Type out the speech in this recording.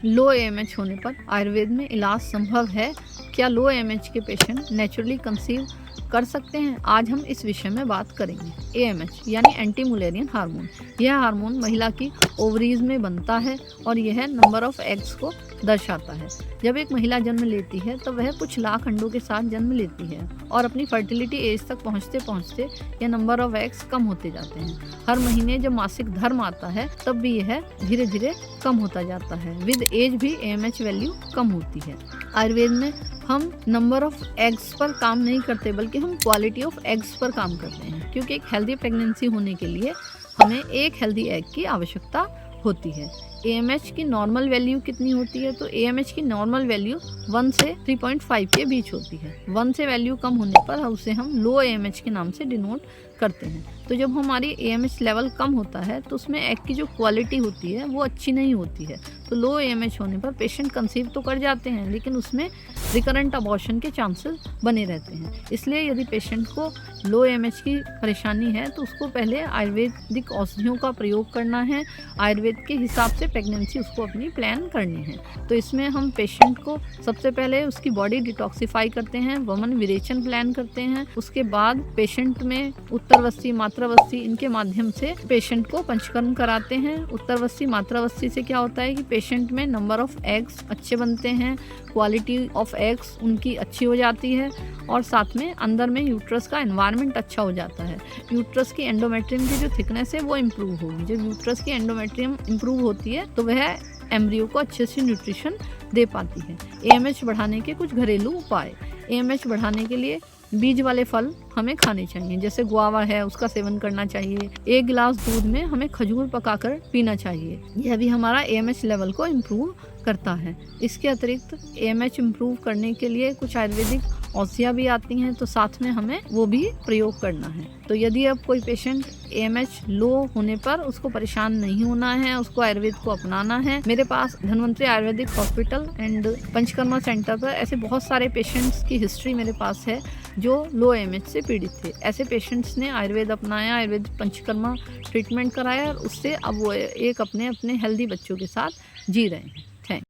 लो AMH होने पर आयुर्वेद में इलाज संभव है? क्या लो एएमएच के पेशेंट नेचुरली कंसीव कर सकते हैं? आज हम इस विषय में बात करेंगे। एएमएच यानी एंटी मुलेरियन हार्मोन। यह हार्मोन महिला की ओवरीज में बनता है और यह नंबर ऑफ एग्स को दर्शाता है। जब एक महिला जन्म लेती है तो वह कुछ लाख अंडों के साथ जन्म लेती है और अपनी फर्टिलिटी एज तक पहुंचते पहुंचते यह नंबर ऑफ एग्स कम होते जाते हैं। हर महीने जब मासिक धर्म आता है तब भी यह धीरे धीरे कम होता जाता है। विद एज भी एएमएच वैल्यू कम होती है। आयुर्वेद में हम नंबर ऑफ एग्स पर काम नहीं करते बल्कि हम क्वालिटी ऑफ एग्स पर काम करते हैं, क्योंकि एक हेल्दी प्रेगनेंसी होने के लिए हमें एक हेल्दी एग की आवश्यकता होती है। एएमएच की नॉर्मल वैल्यू कितनी होती है? तो एएमएच की नॉर्मल वैल्यू 1 से 3.5 के बीच होती है। 1 से वैल्यू कम होने पर उसे हम लो एएमएच के नाम से डिनोट करते हैं। तो जब हमारी एएमएच लेवल कम होता है तो उसमें एग की जो क्वालिटी होती है वो अच्छी नहीं होती है। तो लो एएमएच होने पर पेशेंट कंसीव तो कर जाते हैं लेकिन उसमें रिकरेंट अबॉर्शन के चांसेस बने रहते हैं। इसलिए यदि पेशेंट को लो एएमएच की परेशानी है तो उसको पहले आयुर्वेदिक औषधियों का प्रयोग करना है। आयुर्वेद के हिसाब से प्रेगनेंसी उसको अपनी प्लान करनी है। तो इसमें हम पेशेंट को सबसे पहले उसकी बॉडी डिटॉक्सिफाई करते हैं, वमन विरेचन प्लान करते हैं। उसके बाद पेशेंट में उत्तरवस्ती मात्रावस्ती इनके माध्यम से पेशेंट को पंचकर्म कराते हैं। उत्तरवस्ती मात्रावस्ती से क्या होता है कि पेशेंट में नंबर ऑफ एग्स अच्छे बनते हैं, क्वालिटी ऑफ एग्स उनकी अच्छी हो जाती है और साथ में अंदर में यूट्रस का एनवायरनमेंट अच्छा हो जाता है। यूट्रस की एंडोमेट्रियम की जो थिकनेस है वो इम्प्रूव होगी। जब यूट्रस की एंडोमेट्रियम इम्प्रूव होती है तो वह एम्ब्रियो को अच्छे से न्यूट्रिशन दे पाती है। एएमएच बढ़ाने के कुछ घरेलू उपाय। एएमएच बढ़ाने के लिए बीज वाले फल हमें खाने चाहिए, जैसे गुआवा है उसका सेवन करना चाहिए। 1 गिलास दूध में हमें खजूर पकाकर पीना चाहिए। यह भी हमारा एएमएच लेवल को इम्प्रूव करता है। इसके अतिरिक्त एएमएच इम्प्रूव करने के लिए कुछ आयुर्वेदिक औषधियाँ भी आती हैं तो साथ में हमें वो भी प्रयोग करना है। तो यदि अब कोई पेशेंट एएमएच लो होने पर उसको परेशान नहीं होना है, उसको आयुर्वेद को अपनाना है। मेरे पास Dhanvantari Ayurvedic hospital and Panchakarma centre पर ऐसे बहुत सारे पेशेंट्स की हिस्ट्री मेरे पास है जो लो एएमएच से पीड़ित थे। ऐसे पेशेंट्स ने आयुर्वेद अपनाया, आयुर्वेद पंचकर्मा ट्रीटमेंट कराया और उससे अब वो एक अपने हेल्दी बच्चों के साथ जी रहे हैं।